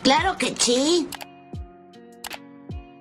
Claro que sí.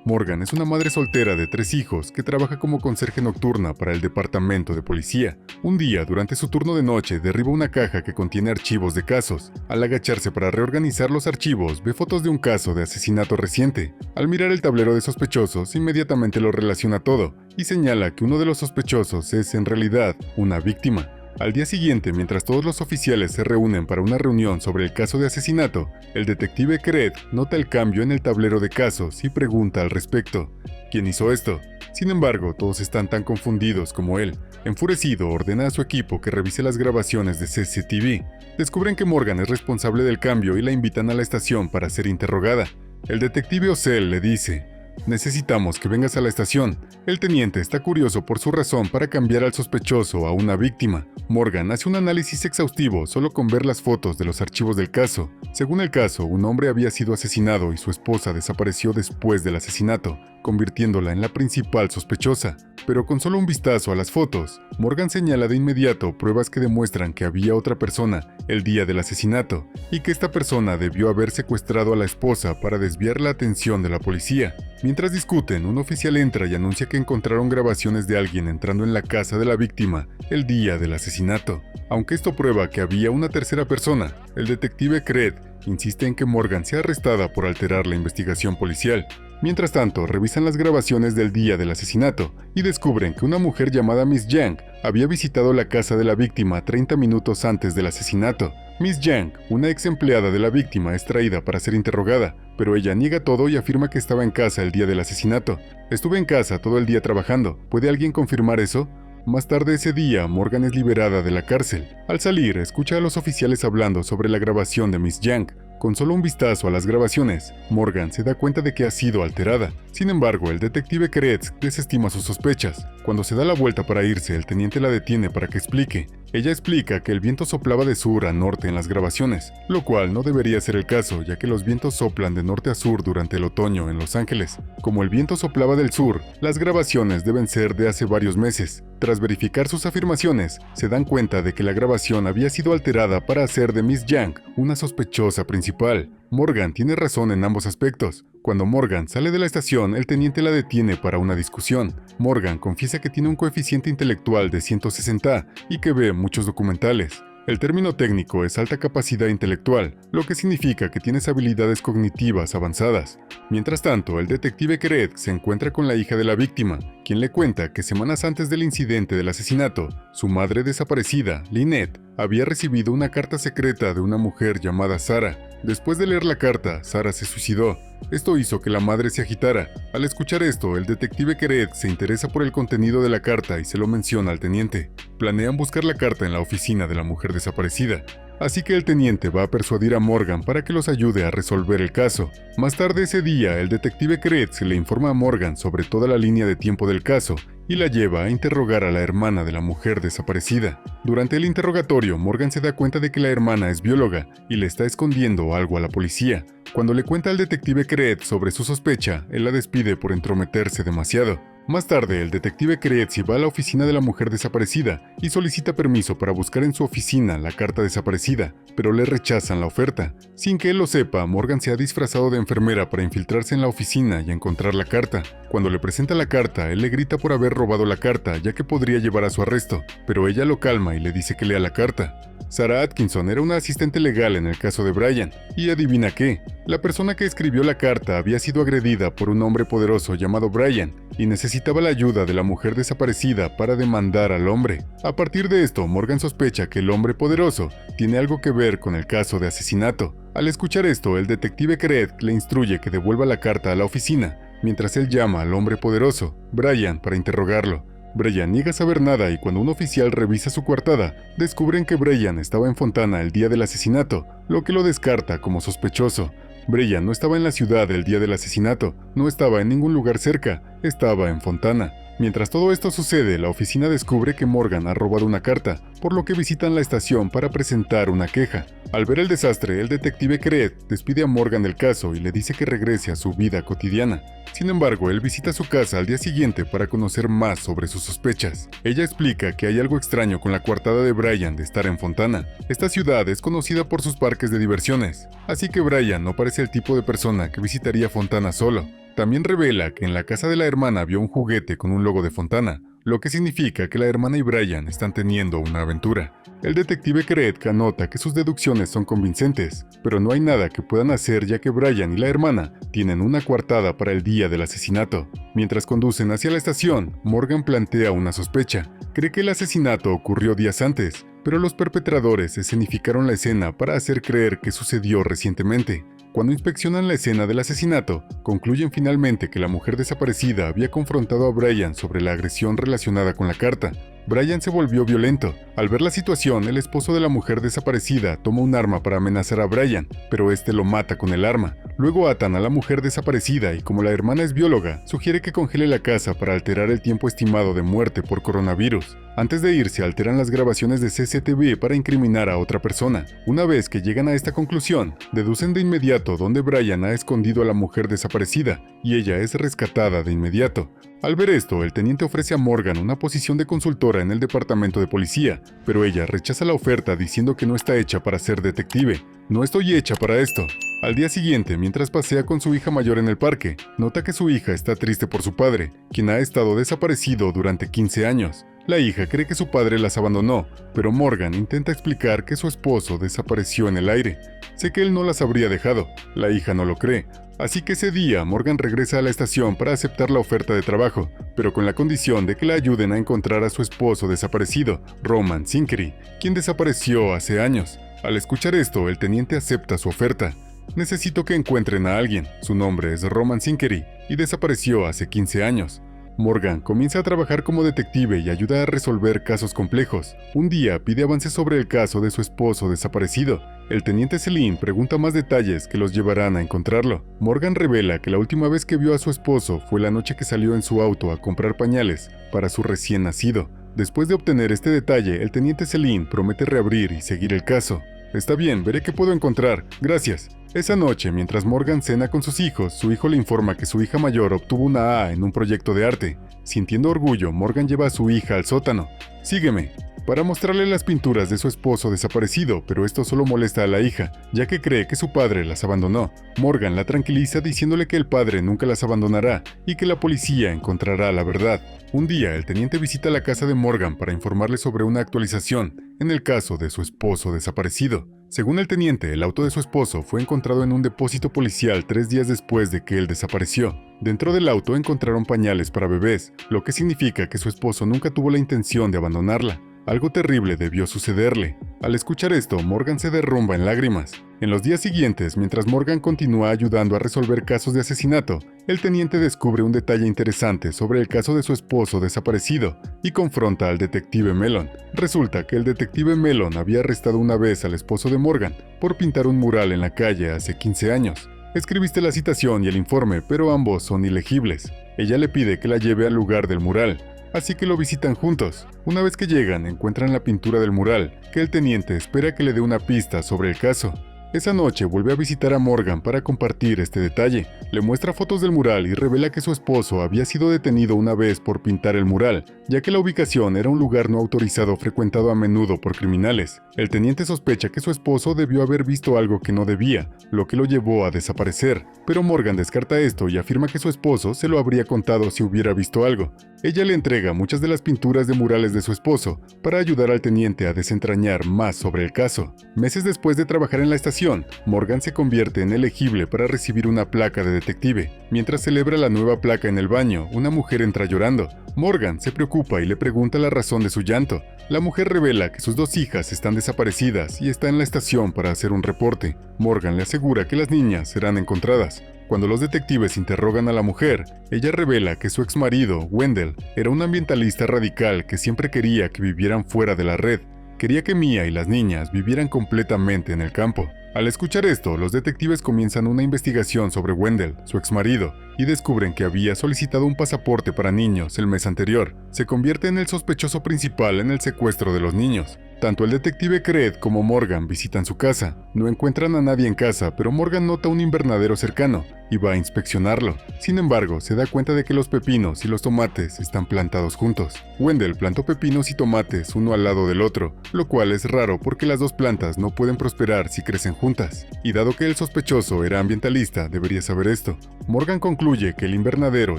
Morgan es una madre soltera de 3 hijos que trabaja como conserje nocturna para el departamento de policía. Un día, durante su turno de noche, derriba una caja que contiene archivos de casos. Al agacharse para reorganizar los archivos, ve fotos de un caso de asesinato reciente. Al mirar el tablero de sospechosos, inmediatamente lo relaciona todo y señala que uno de los sospechosos es en realidad una víctima. Al día siguiente, mientras todos los oficiales se reúnen para una reunión sobre el caso de asesinato, el detective Cred nota el cambio en el tablero de casos y pregunta al respecto: ¿quién hizo esto? Sin embargo, todos están tan confundidos como él. Enfurecido, ordena a su equipo que revise las grabaciones de CCTV. Descubren que Morgan es responsable del cambio y la invitan a la estación para ser interrogada. El detective Ocel le dice: necesitamos que vengas a la estación. El teniente está curioso por su razón para cambiar al sospechoso a una víctima. Morgan hace un análisis exhaustivo solo con ver las fotos de los archivos del caso. Según el caso, un hombre había sido asesinado y su esposa desapareció después del asesinato, convirtiéndola en la principal sospechosa. Pero con solo un vistazo a las fotos, Morgan señala de inmediato pruebas que demuestran que había otra persona el día del asesinato y que esta persona debió haber secuestrado a la esposa para desviar la atención de la policía. Mientras discuten, un oficial entra y anuncia que encontraron grabaciones de alguien entrando en la casa de la víctima el día del asesinato. Aunque esto prueba que había una tercera persona, el detective Cred insiste en que Morgan sea arrestada por alterar la investigación policial. Mientras tanto, revisan las grabaciones del día del asesinato y descubren que una mujer llamada Miss Yang había visitado la casa de la víctima 30 minutos antes del asesinato. Miss Yang, una ex empleada de la víctima, es traída para ser interrogada, pero ella niega todo y afirma que estaba en casa el día del asesinato. Estuve en casa todo el día trabajando. ¿Puede alguien confirmar eso? Más tarde ese día, Morgan es liberada de la cárcel. Al salir, escucha a los oficiales hablando sobre la grabación de Miss Yang. Con solo un vistazo a las grabaciones, Morgan se da cuenta de que ha sido alterada. Sin embargo, el detective Kretz desestima sus sospechas. Cuando se da la vuelta para irse, el teniente la detiene para que explique. Ella explica que el viento soplaba de sur a norte en las grabaciones, lo cual no debería ser el caso, ya que los vientos soplan de norte a sur durante el otoño en Los Ángeles. Como el viento soplaba del sur, las grabaciones deben ser de hace varios meses. Tras verificar sus afirmaciones, se dan cuenta de que la grabación había sido alterada para hacer de Miss Yang una sospechosa principal. Morgan tiene razón en ambos aspectos. Cuando Morgan sale de la estación, el teniente la detiene para una discusión. Morgan confiesa que tiene un coeficiente intelectual de 160 y que ve muchos documentales. El término técnico es alta capacidad intelectual, lo que significa que tienes habilidades cognitivas avanzadas. Mientras tanto, el detective Keret se encuentra con la hija de la víctima, quien le cuenta que semanas antes del incidente del asesinato, su madre desaparecida, Lynette, había recibido una carta secreta de una mujer llamada Sara. Después de leer la carta, Sara se suicidó. Esto hizo que la madre se agitara. Al escuchar esto, el detective Keret se interesa por el contenido de la carta y se lo menciona al teniente. Planean buscar la carta en la oficina de la mujer desaparecida. Así que el teniente va a persuadir a Morgan para que los ayude a resolver el caso. Más tarde ese día, el detective Kretz le informa a Morgan sobre toda la línea de tiempo del caso y la lleva a interrogar a la hermana de la mujer desaparecida. Durante el interrogatorio, Morgan se da cuenta de que la hermana es bióloga y le está escondiendo algo a la policía. Cuando le cuenta al detective Kretz sobre su sospecha, él la despide por entrometerse demasiado. Más tarde, el detective Kretz va a la oficina de la mujer desaparecida y solicita permiso para buscar en su oficina la carta desaparecida, pero le rechazan la oferta. Sin que él lo sepa, Morgan se ha disfrazado de enfermera para infiltrarse en la oficina y encontrar la carta. Cuando le presenta la carta, él le grita por haber robado la carta, ya que podría llevar a su arresto, pero ella lo calma y le dice que lea la carta. Sarah Atkinson era una asistente legal en el caso de Brian, y adivina qué, la persona que escribió la carta había sido agredida por un hombre poderoso llamado Brian, y necesitaba la ayuda de la mujer desaparecida para demandar al hombre. A partir de esto, Morgan sospecha que el hombre poderoso tiene algo que ver con el caso de asesinato. Al escuchar esto, el detective Kret le instruye que devuelva la carta a la oficina, mientras él llama al hombre poderoso, Brian, para interrogarlo. Brian niega saber nada y cuando un oficial revisa su coartada, descubren que Brian estaba en Fontana el día del asesinato, lo que lo descarta como sospechoso. Brian no estaba en la ciudad el día del asesinato, no estaba en ningún lugar cerca, estaba en Fontana. Mientras todo esto sucede, la oficina descubre que Morgan ha robado una carta, por lo que visitan la estación para presentar una queja. Al ver el desastre, el detective Creed despide a Morgan del caso y le dice que regrese a su vida cotidiana. Sin embargo, él visita su casa al día siguiente para conocer más sobre sus sospechas. Ella explica que hay algo extraño con la coartada de Brian de estar en Fontana. Esta ciudad es conocida por sus parques de diversiones, así que Brian no parece el tipo de persona que visitaría Fontana solo. También revela que en la casa de la hermana vio un juguete con un logo de Fontana, lo que significa que la hermana y Brian están teniendo una aventura. El detective Creed nota que sus deducciones son convincentes, pero no hay nada que puedan hacer ya que Brian y la hermana tienen una coartada para el día del asesinato. Mientras conducen hacia la estación, Morgan plantea una sospecha. Cree que el asesinato ocurrió días antes, pero los perpetradores escenificaron la escena para hacer creer que sucedió recientemente. Cuando inspeccionan la escena del asesinato, concluyen finalmente que la mujer desaparecida había confrontado a Brian sobre la agresión relacionada con la carta. Brian se volvió violento. Al ver la situación, el esposo de la mujer desaparecida toma un arma para amenazar a Brian, pero este lo mata con el arma. Luego atan a la mujer desaparecida y como la hermana es bióloga, sugiere que congele la casa para alterar el tiempo estimado de muerte por coronavirus. Antes de irse, alteran las grabaciones de CCTV para incriminar a otra persona. Una vez que llegan a esta conclusión, deducen de inmediato dónde Brian ha escondido a la mujer desaparecida, y ella es rescatada de inmediato. Al ver esto, el teniente ofrece a Morgan una posición de consultora en el departamento de policía, pero ella rechaza la oferta diciendo que no está hecha para ser detective. No estoy hecha para esto. Al día siguiente, mientras pasea con su hija mayor en el parque, nota que su hija está triste por su padre, quien ha estado desaparecido durante 15 años. La hija cree que su padre las abandonó, pero Morgan intenta explicar que su esposo desapareció en el aire. Sé que él no las habría dejado. La hija no lo cree. Así que ese día Morgan regresa a la estación para aceptar la oferta de trabajo, pero con la condición de que la ayuden a encontrar a su esposo desaparecido, Roman Sinkery, quien desapareció hace años. Al escuchar esto, el teniente acepta su oferta. Necesito que encuentren a alguien. Su nombre es Roman Sinkery y desapareció hace 15 años. Morgan comienza a trabajar como detective y ayuda a resolver casos complejos. Un día pide avances sobre el caso de su esposo desaparecido. El teniente Selim pregunta más detalles que los llevarán a encontrarlo. Morgan revela que la última vez que vio a su esposo fue la noche que salió en su auto a comprar pañales para su recién nacido. Después de obtener este detalle, el teniente Selim promete reabrir y seguir el caso. Está bien, veré qué puedo encontrar. Gracias. Esa noche, mientras Morgan cena con sus hijos, su hijo le informa que su hija mayor obtuvo una A en un proyecto de arte. Sintiendo orgullo, Morgan lleva a su hija al sótano. Sígueme, para mostrarle las pinturas de su esposo desaparecido, pero esto solo molesta a la hija, ya que cree que su padre las abandonó. Morgan la tranquiliza diciéndole que el padre nunca las abandonará y que la policía encontrará la verdad. Un día, el teniente visita la casa de Morgan para informarle sobre una actualización en el caso de su esposo desaparecido. Según el teniente, el auto de su esposo fue encontrado en un depósito policial 3 días después de que él desapareció. Dentro del auto encontraron pañales para bebés, lo que significa que su esposo nunca tuvo la intención de abandonarla. Algo terrible debió sucederle. Al escuchar esto, Morgan se derrumba en lágrimas. En los días siguientes, mientras Morgan continúa ayudando a resolver casos de asesinato, el teniente descubre un detalle interesante sobre el caso de su esposo desaparecido y confronta al detective Mellon. Resulta que el detective Mellon había arrestado una vez al esposo de Morgan por pintar un mural en la calle hace 15 años. Escribiste la citación y el informe, pero ambos son ilegibles. Ella le pide que la lleve al lugar del mural, así que lo visitan juntos. Una vez que llegan, encuentran la pintura del mural, que el teniente espera que le dé una pista sobre el caso. Esa noche vuelve a visitar a Morgan para compartir este detalle. Le muestra fotos del mural y revela que su esposo había sido detenido una vez por pintar el mural, ya que la ubicación era un lugar no autorizado frecuentado a menudo por criminales. El teniente sospecha que su esposo debió haber visto algo que no debía, lo que lo llevó a desaparecer, pero Morgan descarta esto y afirma que su esposo se lo habría contado si hubiera visto algo. Ella le entrega muchas de las pinturas de murales de su esposo para ayudar al teniente a desentrañar más sobre el caso. Meses después de trabajar en la estación, Morgan se convierte en elegible para recibir una placa de detective. Mientras celebra la nueva placa en el baño, una mujer entra llorando. Morgan se preocupa y le pregunta la razón de su llanto. La mujer revela que sus 2 hijas están desaparecidas y está en la estación para hacer un reporte. Morgan le asegura que las niñas serán encontradas. Cuando los detectives interrogan a la mujer, ella revela que su exmarido, Wendell, era un ambientalista radical que siempre quería que vivieran fuera de la red. Quería que Mia y las niñas vivieran completamente en el campo. Al escuchar esto, los detectives comienzan una investigación sobre Wendell, su exmarido, y descubren que había solicitado un pasaporte para niños el mes anterior. Se convierte en el sospechoso principal en el secuestro de los niños. Tanto el detective Cred como Morgan visitan su casa. No encuentran a nadie en casa, pero Morgan nota un invernadero cercano y va a inspeccionarlo. Sin embargo, se da cuenta de que los pepinos y los tomates están plantados juntos. Wendell plantó pepinos y tomates uno al lado del otro, lo cual es raro porque las dos plantas no pueden prosperar si crecen juntas. Y dado que el sospechoso era ambientalista, debería saber esto. Morgan concluye que el invernadero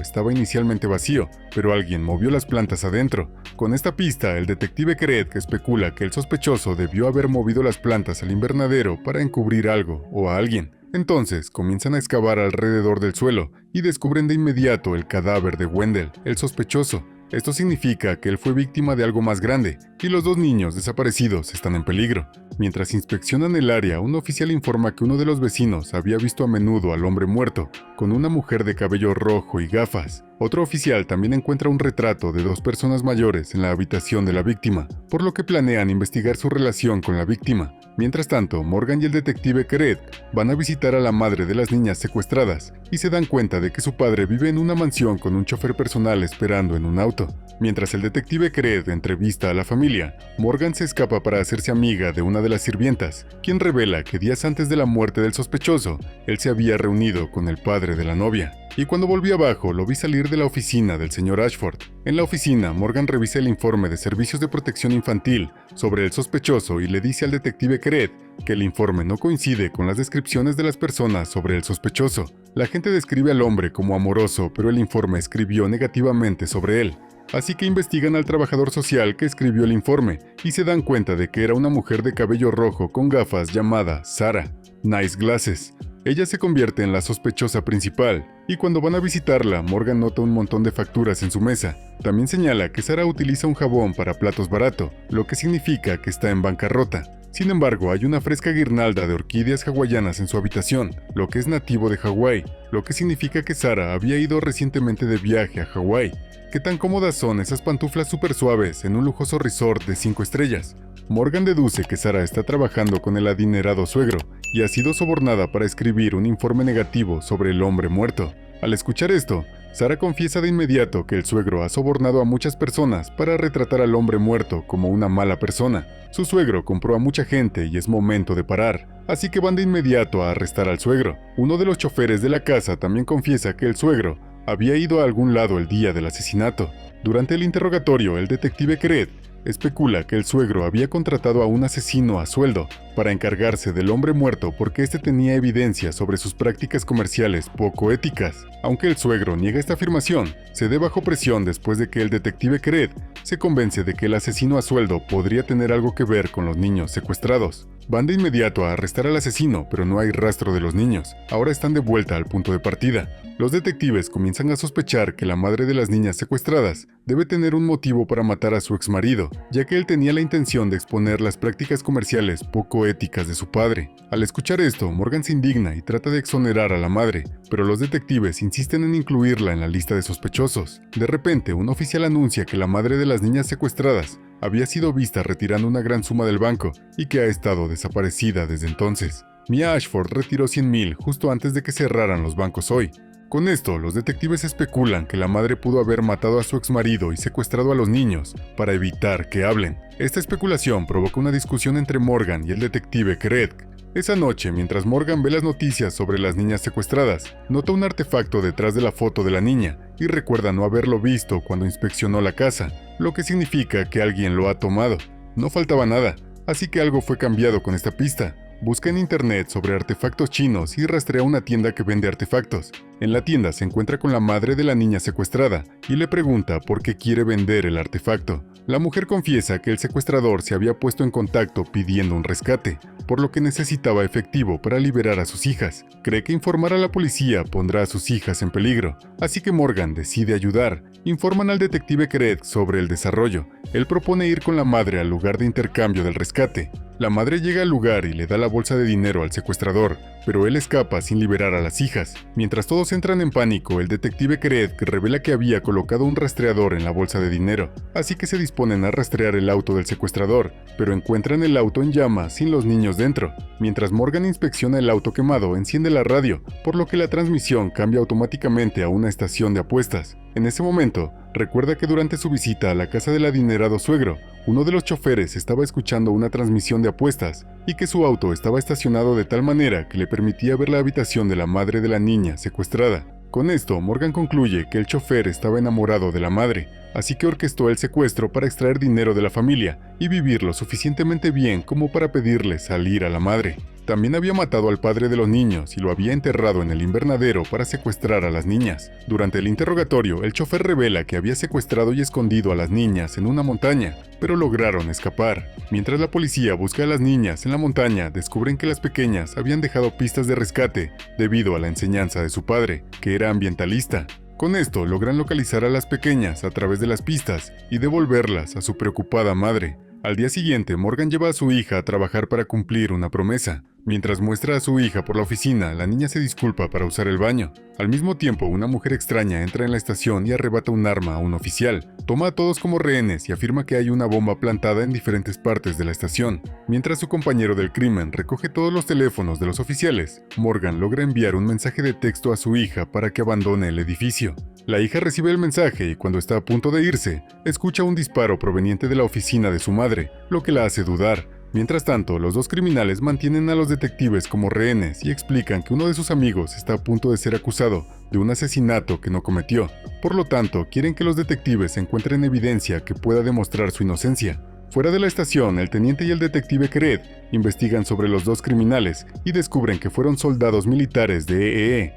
estaba inicialmente vacío, pero alguien movió las plantas adentro. Con esta pista, el detective Cred especula que el sospechoso debió haber movido las plantas al invernadero para encubrir algo o a alguien. Entonces comienzan a excavar alrededor del suelo y descubren de inmediato el cadáver de Wendell, el sospechoso. Esto significa que él fue víctima de algo más grande y los dos niños desaparecidos están en peligro. Mientras inspeccionan el área, un oficial informa que uno de los vecinos había visto a menudo al hombre muerto, con una mujer de cabello rojo y gafas. Otro oficial también encuentra un retrato de dos personas mayores en la habitación de la víctima, por lo que planean investigar su relación con la víctima. Mientras tanto, Morgan y el detective Cred van a visitar a la madre de las niñas secuestradas y se dan cuenta de que su padre vive en una mansión con un chofer personal esperando en un auto. Mientras el detective Cred entrevista a la familia, Morgan se escapa para hacerse amiga de una de las sirvientas, quien revela que días antes de la muerte del sospechoso, él se había reunido con el padre de la novia. Y cuando volví abajo, lo vi salir de la oficina del señor Ashford. En la oficina, Morgan revisa el informe de servicios de protección infantil sobre el sospechoso y le dice al detective Cred que el informe no coincide con las descripciones de las personas sobre el sospechoso. La gente describe al hombre como amoroso, pero el informe escribió negativamente sobre él. Así que investigan al trabajador social que escribió el informe y se dan cuenta de que era una mujer de cabello rojo con gafas llamada Sarah Nice Glasses. Ella se convierte en la sospechosa principal, y cuando van a visitarla, Morgan nota un montón de facturas en su mesa. También señala que Sarah utiliza un jabón para platos barato, lo que significa que está en bancarrota. Sin embargo, hay una fresca guirnalda de orquídeas hawaianas en su habitación, lo que es nativo de Hawái, lo que significa que Sarah había ido recientemente de viaje a Hawái. ¿Qué tan cómodas son esas pantuflas súper suaves en un lujoso resort de 5 estrellas? Morgan deduce que Sarah está trabajando con el adinerado suegro y ha sido sobornada para escribir un informe negativo sobre el hombre muerto. Al escuchar esto, Sarah confiesa de inmediato que el suegro ha sobornado a muchas personas para retratar al hombre muerto como una mala persona. Su suegro compró a mucha gente y es momento de parar, así que van de inmediato a arrestar al suegro. Uno de los choferes de la casa también confiesa que el suegro había ido a algún lado el día del asesinato. Durante el interrogatorio, el detective Cred especula que el suegro había contratado a un asesino a sueldo para encargarse del hombre muerto porque éste tenía evidencia sobre sus prácticas comerciales poco éticas. Aunque el suegro niega esta afirmación, se dé bajo presión después de que el detective Cred se convence de que el asesino a sueldo podría tener algo que ver con los niños secuestrados. Van de inmediato a arrestar al asesino, pero no hay rastro de los niños. Ahora están de vuelta al punto de partida. Los detectives comienzan a sospechar que la madre de las niñas secuestradas debe tener un motivo para matar a su exmarido, ya que él tenía la intención de exponer las prácticas comerciales poco éticas de su padre. Al escuchar esto, Morgan se indigna y trata de exonerar a la madre, pero los detectives insisten en incluirla en la lista de sospechosos. De repente, un oficial anuncia que la madre de las niñas secuestradas había sido vista retirando una gran suma del banco y que ha estado desaparecida desde entonces. Mia Ashford retiró 100,000 justo antes de que cerraran los bancos hoy. Con esto, los detectives especulan que la madre pudo haber matado a su exmarido y secuestrado a los niños para evitar que hablen. Esta especulación provoca una discusión entre Morgan y el detective Cred. Esa noche, mientras Morgan ve las noticias sobre las niñas secuestradas, nota un artefacto detrás de la foto de la niña y recuerda no haberlo visto cuando inspeccionó la casa, lo que significa que alguien lo ha tomado. No faltaba nada, así que algo fue cambiado con esta pista. Busca en internet sobre artefactos chinos y rastrea una tienda que vende artefactos. En la tienda se encuentra con la madre de la niña secuestrada y le pregunta por qué quiere vender el artefacto. La mujer confiesa que el secuestrador se había puesto en contacto pidiendo un rescate, por lo que necesitaba efectivo para liberar a sus hijas. Cree que informar a la policía pondrá a sus hijas en peligro, así que Morgan decide ayudar. Informan al detective Cred sobre el desarrollo. Él propone ir con la madre al lugar de intercambio del rescate. La madre llega al lugar y le da la bolsa de dinero al secuestrador, pero él escapa sin liberar a las hijas. Mientras todos entran en pánico, el detective Kred revela que había colocado un rastreador en la bolsa de dinero, así que se disponen a rastrear el auto del secuestrador, pero encuentran el auto en llamas sin los niños dentro. Mientras Morgan inspecciona el auto quemado, enciende la radio, por lo que la transmisión cambia automáticamente a una estación de apuestas. En ese momento, recuerda que durante su visita a la casa del adinerado suegro, uno de los choferes estaba escuchando una transmisión de apuestas y que su auto estaba estacionado de tal manera que le permitía ver la habitación de la madre de la niña secuestrada. Con esto, Morgan concluye que el chofer estaba enamorado de la madre, así que orquestó el secuestro para extraer dinero de la familia y vivir lo suficientemente bien como para pedirle salir a la madre. También había matado al padre de los niños y lo había enterrado en el invernadero para secuestrar a las niñas. Durante el interrogatorio, el chofer revela que había secuestrado y escondido a las niñas en una montaña, pero lograron escapar. Mientras la policía busca a las niñas en la montaña, descubren que las pequeñas habían dejado pistas de rescate debido a la enseñanza de su padre, que era ambientalista. Con esto logran localizar a las pequeñas a través de las pistas y devolverlas a su preocupada madre. Al día siguiente, Morgan lleva a su hija a trabajar para cumplir una promesa. Mientras muestra a su hija por la oficina, la niña se disculpa para usar el baño. Al mismo tiempo, una mujer extraña entra en la estación y arrebata un arma a un oficial. Toma a todos como rehenes y afirma que hay una bomba plantada en diferentes partes de la estación. Mientras su compañero del crimen recoge todos los teléfonos de los oficiales, Morgan logra enviar un mensaje de texto a su hija para que abandone el edificio. La hija recibe el mensaje y cuando está a punto de irse, escucha un disparo proveniente de la oficina de su madre, lo que la hace dudar. Mientras tanto, los dos criminales mantienen a los detectives como rehenes y explican que uno de sus amigos está a punto de ser acusado de un asesinato que no cometió. Por lo tanto, quieren que los detectives encuentren evidencia que pueda demostrar su inocencia. Fuera de la estación, el teniente y el detective Kred investigan sobre los dos criminales y descubren que fueron soldados militares de EEE.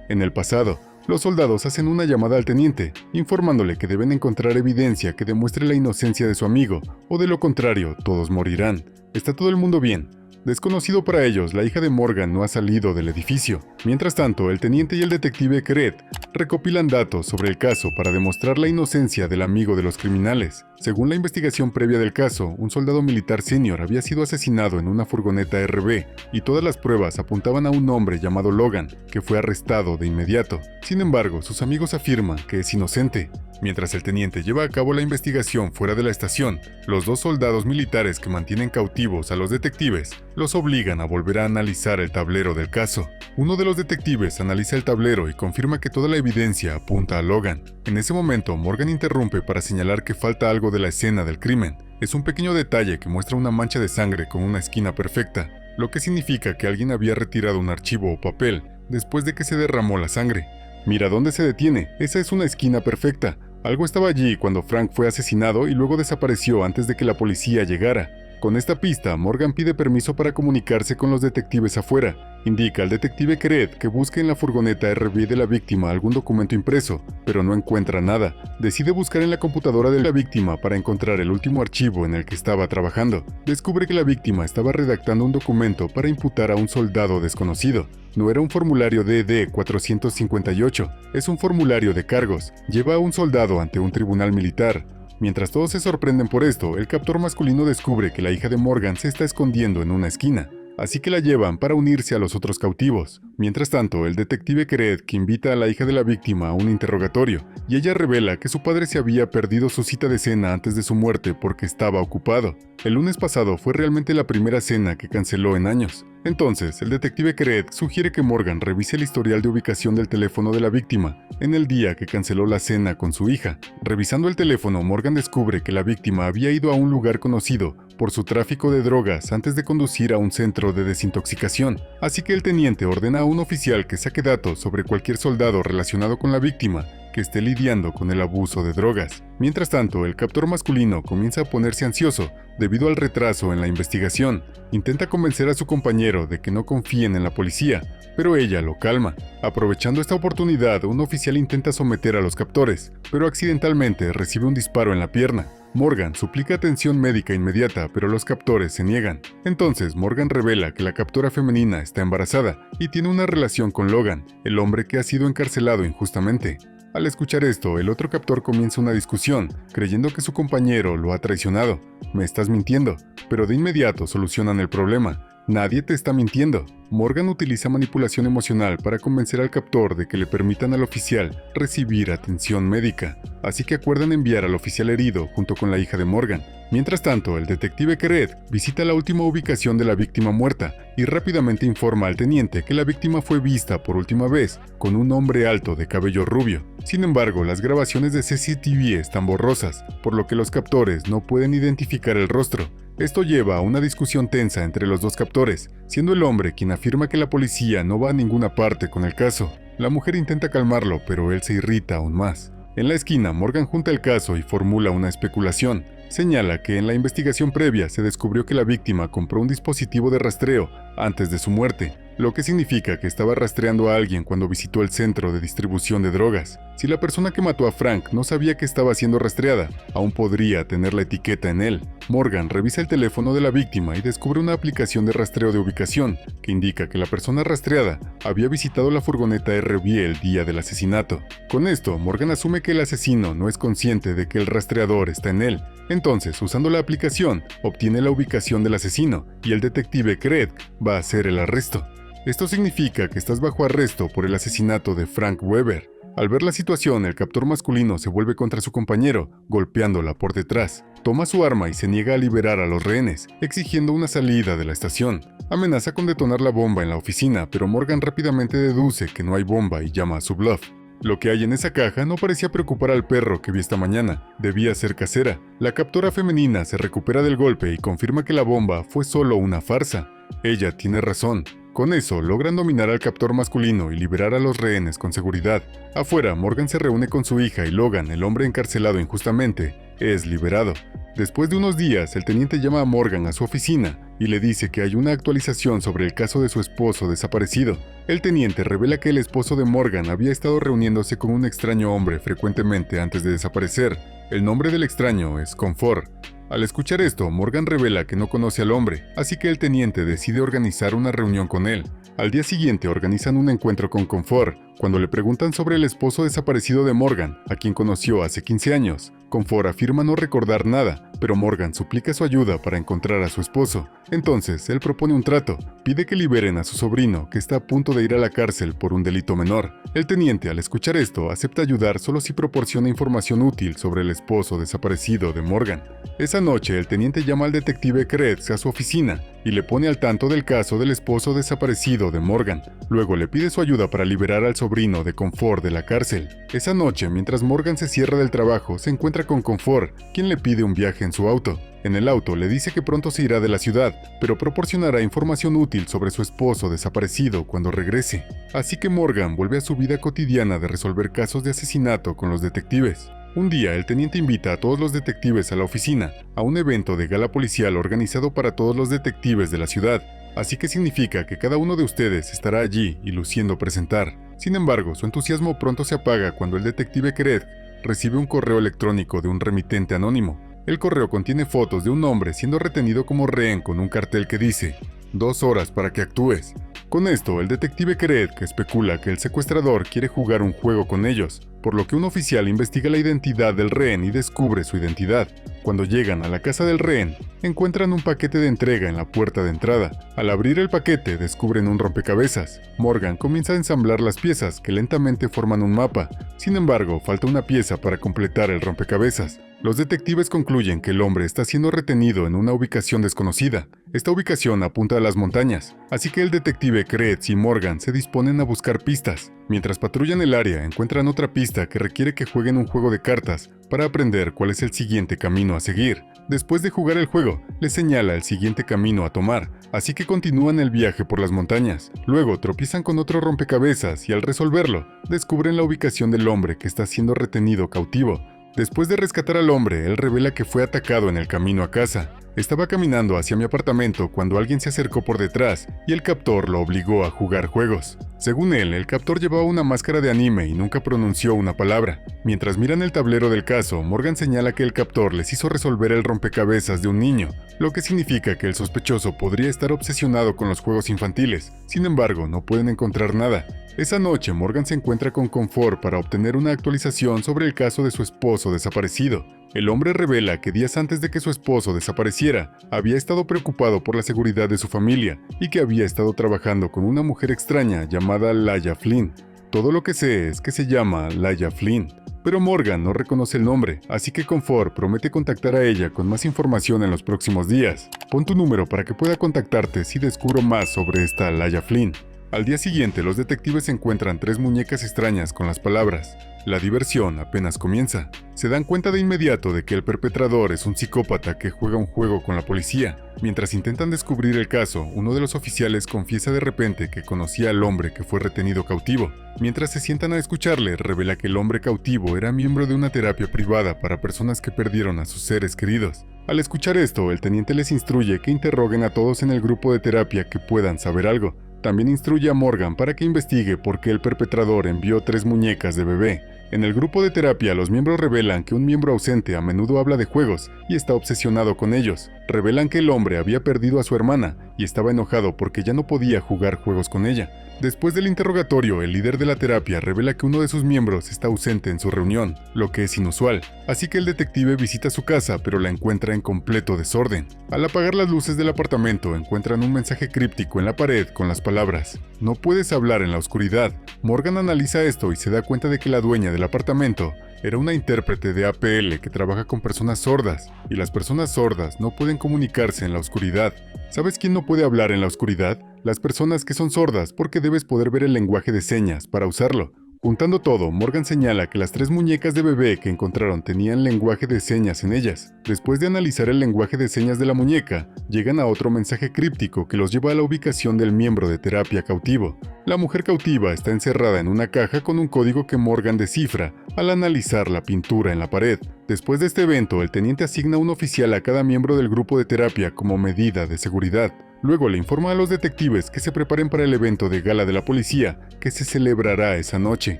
En el pasado, los soldados hacen una llamada al teniente, informándole que deben encontrar evidencia que demuestre la inocencia de su amigo, o de lo contrario, todos morirán. ¿Está todo el mundo bien? Desconocido para ellos, la hija de Morgan no ha salido del edificio. Mientras tanto, el teniente y el detective Kred recopilan datos sobre el caso para demostrar la inocencia del amigo de los criminales. Según la investigación previa del caso, un soldado militar senior había sido asesinado en una furgoneta RB y todas las pruebas apuntaban a un hombre llamado Logan, que fue arrestado de inmediato. Sin embargo, sus amigos afirman que es inocente. Mientras el teniente lleva a cabo la investigación fuera de la estación, los dos soldados militares que mantienen cautivos a los detectives los obligan a volver a analizar el tablero del caso. Uno de los detectives analiza el tablero y confirma que toda la evidencia apunta a Logan. En ese momento, Morgan interrumpe para señalar que falta algo de la escena del crimen. Es un pequeño detalle que muestra una mancha de sangre con una esquina perfecta, lo que significa que alguien había retirado un archivo o papel después de que se derramó la sangre. Mira dónde se detiene, esa es una esquina perfecta. Algo estaba allí cuando Frank fue asesinado y luego desapareció antes de que la policía llegara. Con esta pista, Morgan pide permiso para comunicarse con los detectives afuera. Indica al detective Kred que busque en la furgoneta RV de la víctima algún documento impreso, pero no encuentra nada. Decide buscar en la computadora de la víctima para encontrar el último archivo en el que estaba trabajando. Descubre que la víctima estaba redactando un documento para imputar a un soldado desconocido. No era un formulario DD-458, es un formulario de cargos. Lleva a un soldado ante un tribunal militar. Mientras todos se sorprenden por esto, el captor masculino descubre que la hija de Morgan se está escondiendo en una esquina, así que la llevan para unirse a los otros cautivos. Mientras tanto, el detective Kred que invita a la hija de la víctima a un interrogatorio, y ella revela que su padre se había perdido su cita de cena antes de su muerte porque estaba ocupado. El lunes pasado fue realmente la primera cena que canceló en años. Entonces, el detective Kred sugiere que Morgan revise el historial de ubicación del teléfono de la víctima en el día que canceló la cena con su hija. Revisando el teléfono, Morgan descubre que la víctima había ido a un lugar conocido por su tráfico de drogas antes de conducir a un centro de desintoxicación, así que el teniente ordena a un oficial que saque datos sobre cualquier soldado relacionado con la víctima que esté lidiando con el abuso de drogas. Mientras tanto, el captor masculino comienza a ponerse ansioso debido al retraso en la investigación. Intenta convencer a su compañero de que no confíen en la policía, pero ella lo calma. Aprovechando esta oportunidad, un oficial intenta someter a los captores, pero accidentalmente recibe un disparo en la pierna. Morgan suplica atención médica inmediata, pero los captores se niegan. Entonces, Morgan revela que la captora femenina está embarazada y tiene una relación con Logan, el hombre que ha sido encarcelado injustamente. Al escuchar esto, el otro captor comienza una discusión, creyendo que su compañero lo ha traicionado. Me estás mintiendo, pero de inmediato solucionan el problema. Nadie te está mintiendo. Morgan utiliza manipulación emocional para convencer al captor de que le permitan al oficial recibir atención médica, así que acuerdan enviar al oficial herido junto con la hija de Morgan. Mientras tanto, el detective Keret visita la última ubicación de la víctima muerta y rápidamente informa al teniente que la víctima fue vista por última vez con un hombre alto de cabello rubio. Sin embargo, las grabaciones de CCTV están borrosas, por lo que los captores no pueden identificar el rostro. Esto lleva a una discusión tensa entre los dos captores, siendo el hombre quien afirma que la policía no va a ninguna parte con el caso. La mujer intenta calmarlo, pero él se irrita aún más. En la esquina, Morgan junta el caso y formula una especulación. Señala que en la investigación previa se descubrió que la víctima compró un dispositivo de rastreo antes de su muerte, lo que significa que estaba rastreando a alguien cuando visitó el centro de distribución de drogas. Si la persona que mató a Frank no sabía que estaba siendo rastreada, aún podría tener la etiqueta en él. Morgan revisa el teléfono de la víctima y descubre una aplicación de rastreo de ubicación que indica que la persona rastreada había visitado la furgoneta RV el día del asesinato. Con esto, Morgan asume que el asesino no es consciente de que el rastreador está en él. Entonces, usando la aplicación, obtiene la ubicación del asesino y el detective Kret va a hacer el arresto. Esto significa que estás bajo arresto por el asesinato de Frank Weber. Al ver la situación, el captor masculino se vuelve contra su compañero, golpeándola por detrás. Toma su arma y se niega a liberar a los rehenes, exigiendo una salida de la estación. Amenaza con detonar la bomba en la oficina, pero Morgan rápidamente deduce que no hay bomba y llama a su bluff. Lo que hay en esa caja no parecía preocupar al perro que vi esta mañana. Debía ser casera. La captora femenina se recupera del golpe y confirma que la bomba fue solo una farsa. Ella tiene razón. Con eso, logran dominar al captor masculino y liberar a los rehenes con seguridad. Afuera, Morgan se reúne con su hija y Logan, el hombre encarcelado injustamente, es liberado. Después de unos días, el teniente llama a Morgan a su oficina y le dice que hay una actualización sobre el caso de su esposo desaparecido. El teniente revela que el esposo de Morgan había estado reuniéndose con un extraño hombre frecuentemente antes de desaparecer. El nombre del extraño es Comfort. Al escuchar esto, Morgan revela que no conoce al hombre, así que el teniente decide organizar una reunión con él. Al día siguiente organizan un encuentro con Comfort. Cuando le preguntan sobre el esposo desaparecido de Morgan, a quien conoció hace 15 años, Comfort afirma no recordar nada, pero Morgan suplica su ayuda para encontrar a su esposo. Entonces, él propone un trato, pide que liberen a su sobrino, que está a punto de ir a la cárcel por un delito menor. El teniente, al escuchar esto, acepta ayudar solo si proporciona información útil sobre el esposo desaparecido de Morgan. Esa noche, el teniente llama al detective Kretz a su oficina y le pone al tanto del caso del esposo desaparecido de Morgan. Luego le pide su ayuda para liberar al sobrino de Comfort de la cárcel. Esa noche, mientras Morgan se cierra del trabajo, se encuentra con Comfort, quien le pide un viaje en su auto. En el auto le dice que pronto se irá de la ciudad, pero proporcionará información útil sobre su esposo desaparecido cuando regrese. Así que Morgan vuelve a su vida cotidiana de resolver casos de asesinato con los detectives. Un día, el teniente invita a todos los detectives a la oficina, a un evento de gala policial organizado para todos los detectives de la ciudad, así que significa que cada uno de ustedes estará allí y luciendo presentar. Sin embargo, su entusiasmo pronto se apaga cuando el detective Keret recibe un correo electrónico de un remitente anónimo. El correo contiene fotos de un hombre siendo retenido como rehén con un cartel que dice: 2 horas para que actúes. Con esto, el detective Keret especula que el secuestrador quiere jugar un juego con ellos, por lo que un oficial investiga la identidad del rehén y descubre su identidad. Cuando llegan a la casa del rehén, encuentran un paquete de entrega en la puerta de entrada. Al abrir el paquete, descubren un rompecabezas. Morgan comienza a ensamblar las piezas que lentamente forman un mapa. Sin embargo, falta una pieza para completar el rompecabezas. Los detectives concluyen que el hombre está siendo retenido en una ubicación desconocida. Esta ubicación apunta a las montañas, así que el detective Kretz y Morgan se disponen a buscar pistas. Mientras patrullan el área, encuentran otra pista que requiere que jueguen un juego de cartas para aprender cuál es el siguiente camino a seguir. Después de jugar el juego, les señala el siguiente camino a tomar, así que continúan el viaje por las montañas. Luego tropiezan con otro rompecabezas y al resolverlo, descubren la ubicación del hombre que está siendo retenido cautivo. Después de rescatar al hombre, él revela que fue atacado en el camino a casa. Estaba caminando hacia mi apartamento cuando alguien se acercó por detrás y el captor lo obligó a jugar juegos. Según él, el captor llevaba una máscara de anime y nunca pronunció una palabra. Mientras miran el tablero del caso, Morgan señala que el captor les hizo resolver el rompecabezas de un niño, lo que significa que el sospechoso podría estar obsesionado con los juegos infantiles. Sin embargo, no pueden encontrar nada. Esa noche Morgan se encuentra con Confort para obtener una actualización sobre el caso de su esposo desaparecido. El hombre revela que días antes de que su esposo desapareciera, había estado preocupado por la seguridad de su familia y que había estado trabajando con una mujer extraña llamada Laia Flynn. Todo lo que sé es que se llama Laia Flynn, pero Morgan no reconoce el nombre, así que Confort promete contactar a ella con más información en los próximos días. Pon tu número para que pueda contactarte si descubro más sobre esta Laia Flynn. Al día siguiente, los detectives encuentran 3 muñecas extrañas con las palabras: "La diversión apenas comienza". Se dan cuenta de inmediato de que el perpetrador es un psicópata que juega un juego con la policía. Mientras intentan descubrir el caso, uno de los oficiales confiesa de repente que conocía al hombre que fue retenido cautivo. Mientras se sientan a escucharle, revela que el hombre cautivo era miembro de una terapia privada para personas que perdieron a sus seres queridos. Al escuchar esto, el teniente les instruye que interroguen a todos en el grupo de terapia que puedan saber algo. También instruye a Morgan para que investigue por qué el perpetrador envió 3 muñecas de bebé. En el grupo de terapia, los miembros revelan que un miembro ausente a menudo habla de juegos y está obsesionado con ellos. Revelan que el hombre había perdido a su hermana y estaba enojado porque ya no podía jugar juegos con ella. Después del interrogatorio, el líder de la terapia revela que uno de sus miembros está ausente en su reunión, lo que es inusual. Así que el detective visita su casa, pero la encuentra en completo desorden. Al apagar las luces del apartamento, encuentran un mensaje críptico en la pared con las palabras: "No puedes hablar en la oscuridad". Morgan analiza esto y se da cuenta de que la dueña del apartamento era una intérprete de APL que trabaja con personas sordas, y las personas sordas no pueden comunicarse en la oscuridad. ¿Sabes quién no puede hablar en la oscuridad? Las personas que son sordas, porque debes poder ver el lenguaje de señas para usarlo. Juntando todo, Morgan señala que las 3 muñecas de bebé que encontraron tenían lenguaje de señas en ellas. Después de analizar el lenguaje de señas de la muñeca, llegan a otro mensaje críptico que los lleva a la ubicación del miembro de terapia cautivo. La mujer cautiva está encerrada en una caja con un código que Morgan descifra al analizar la pintura en la pared. Después de este evento, el teniente asigna un oficial a cada miembro del grupo de terapia como medida de seguridad. Luego le informa a los detectives que se preparen para el evento de gala de la policía que se celebrará esa noche,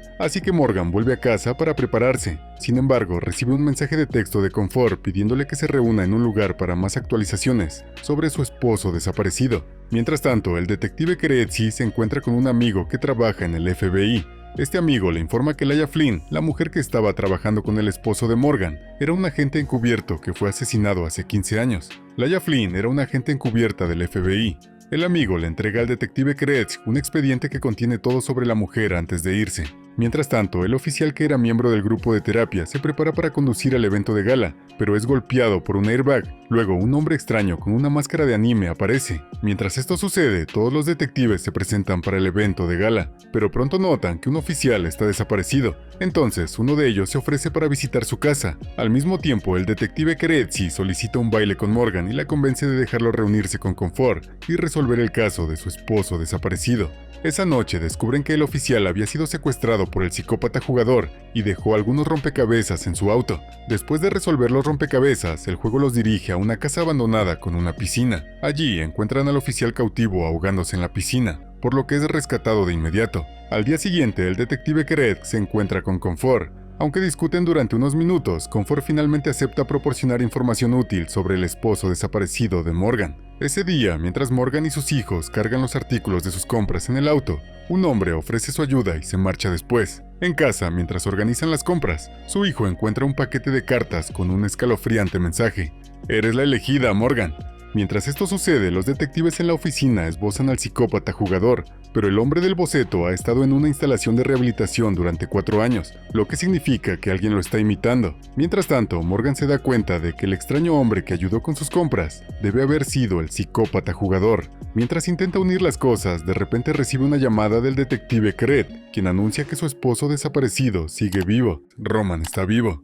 así que Morgan vuelve a casa para prepararse. Sin embargo, recibe un mensaje de texto de Confort pidiéndole que se reúna en un lugar para más actualizaciones sobre su esposo desaparecido. Mientras tanto, el detective Keretsi se encuentra con un amigo que trabaja en el FBI. Este amigo le informa que Laia Flynn, la mujer que estaba trabajando con el esposo de Morgan, era un agente encubierto que fue asesinado hace 15 años. Laia Flynn era una agente encubierta del FBI. El amigo le entrega al detective Keretz un expediente que contiene todo sobre la mujer antes de irse. Mientras tanto, el oficial que era miembro del grupo de terapia se prepara para conducir al evento de gala, pero es golpeado por un airbag. Luego, un hombre extraño con una máscara de anime aparece. Mientras esto sucede, todos los detectives se presentan para el evento de gala, pero pronto notan que un oficial está desaparecido. Entonces, uno de ellos se ofrece para visitar su casa. Al mismo tiempo, el detective Keretsi solicita un baile con Morgan y la convence de dejarlo reunirse con Confort y resolver el caso de su esposo desaparecido. Esa noche descubren que el oficial había sido secuestrado por el psicópata jugador y dejó algunos rompecabezas en su auto. Después de resolver los rompecabezas, el juego los dirige a una casa abandonada con una piscina. Allí encuentran al oficial cautivo ahogándose en la piscina, por lo que es rescatado de inmediato. Al día siguiente, el detective Keret se encuentra con Confort. Aunque discuten durante unos minutos, Confort finalmente acepta proporcionar información útil sobre el esposo desaparecido de Morgan. Ese día, mientras Morgan y sus hijos cargan los artículos de sus compras en el auto, un hombre ofrece su ayuda y se marcha después. En casa, mientras organizan las compras, su hijo encuentra un paquete de cartas con un escalofriante mensaje: "Eres la elegida, Morgan". Mientras esto sucede, los detectives en la oficina esbozan al psicópata jugador, pero el hombre del boceto ha estado en una instalación de rehabilitación durante 4 años, lo que significa que alguien lo está imitando. Mientras tanto, Morgan se da cuenta de que el extraño hombre que ayudó con sus compras debe haber sido el psicópata jugador. Mientras intenta unir las cosas, de repente recibe una llamada del detective Kret, quien anuncia que su esposo desaparecido sigue vivo. Roman está vivo.